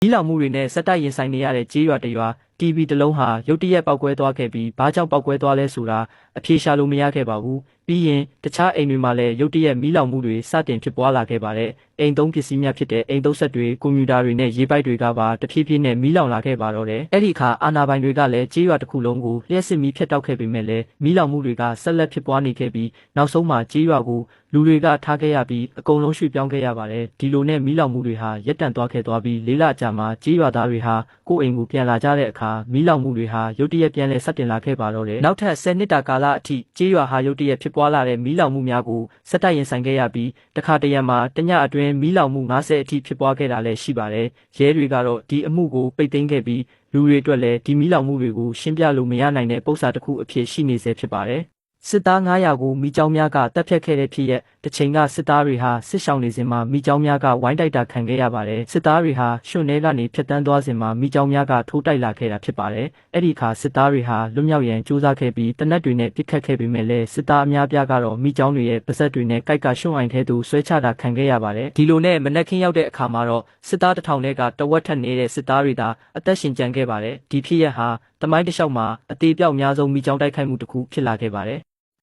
ီးလောင်မှုတွေနဲ့စက်တိုက်ရင်ဆိုင်နေရတဲ့ကြေးရွာတရွာ TV တလုံးဟာရုတ်တရက်ပောက်ကွဲသွားခဲ့ပြီးဘာကြောင့်ပောက်ကွဲသွားလဲဆိုတာအဖြေရှာလို့မရခဲ့ပါဘူးပြီးရင်တခြားအိမ်တွေမှာလည်းရုတ်တရက်မီးလောင်မှုတွေစတင်ဖြစ်ပွားလာခဲ့ပါတယ်အိမ်သုံးပစ္စည်းများဖြစ်တဲ့အိမ်သုံးဆက်တွေကွန်ပျူတာတွေနဲ့ရေပိုက်တွေကပါတဖြည်းဖြည်းနဲ့မီးလောင်လာခဲ့ပါတော့တယ်အဲ့ဒီအခါအာဏာပိုင်တွေကလည်းကြေးရွာတစ်ခုလုံးကိုလျှက်စစ်မီးဖျက်တောက်ခဲ့ပေမဲ့လည်းမီးလောင်မှုတွေကဆက်လက်ဖြစ်ပွားနေခဲ့ပြီးနောက်ဆုံးမှာကြေးရွာကိုလူတွေကထားခဲ့ရပြီးအကုန်လုံးရွှေ့ပြောင်းခဲ့ရပါတယ်ဒီလိုနဲ့မီးလောင်မှုတွေဟာရပ်တန့်သွားခဲ့သွားပြီး၄လကြာမှကြေးရွာသားတွေဟာကိုယ့်အိမ်ကိုပြန်လာကြတဲ့အခါမီးလောင်မှုတွေဟာရုတ်တရက်ပြန်လည်ဆက်တင်လာခဲ့ပါတော့တယ်နောက်ထပ်10နှစ်တာကာလအထိကြေးရွာဟာရုတ်တရက်ဖြစ်ပွားလာတဲ့မီးလောင်မှုများကိုစက်တိုက်ရင်ဆိုင်ခဲ့ရပြီးတခါတရံမှာတညအတွင်းမီးလောင်မှု50အထိဖြစ်ပွားခဲ့တာလည်းရှိပါတယ်ရဲတွေကတော့ဒီအမှုကိုပိတ်သိမ်းခဲ့ပြီးလူတွေအတွက်လည်းဒီမီးလောင်မှုတွေကိုရှင်းပြလို့မရနိုင်တဲ့ပုံစံတစ်ခုအဖြစ်ရှိနေစေဖြစ်ပါတယ်စစ်သား900ကိုမိကြောင်းများကတပ်ဖြတ်ခဲ့တဲ့ဖြစ်ရက်တစ်ချိန်ကစစ်သားတွေဟာစစ်ရှောင်နေစဉ်မှာမိကြောင်းများကဝိုင်းတိုက်တာခံခဲ့ရပါတယ်စစ်သားတွေဟာရွှွန်ထဲကနေဖြတ်တန်းသွားစဉ်မှာမိကြောင်းများကထိုးတိုက်လာခဲ့တာဖြစ်ပါတယ်အဲ့ဒီအခါစစ်သားတွေဟာလွတ်မြောက်ရန်ကြိုးစားခဲ့ပြီးတနက်တွေနဲ့ပစ်ခတ်ခဲ့ပေမဲ့လည်းစစ်သားအများပြားကတော့မိကြောင်းတွေရဲ့ပါဇက်တွေနဲ့ကိုက်ကရွှွန်အိုင်ထဲသို့ဆွဲချတာခံခဲ့ရပါတယ်ဒီလိုနဲ့မနက်ခင်းရောက်တဲ့အခါမှာတော့စစ်သား1000နဲ့ကတဝက်ထက်နေတဲ့စစ်သားတွေသာအသက်ရှင်ကျန်ခဲ့ပါတယ်ဒီဖြစ်ရက်ဟာတမိုင်းတစ်လျှောက်မှာအသေးပြောက်များဆုံးမိကြောင်းတိုက်ခိုက်မှုတစ်ခုဖြစ်လာခဲ့ပါတယ်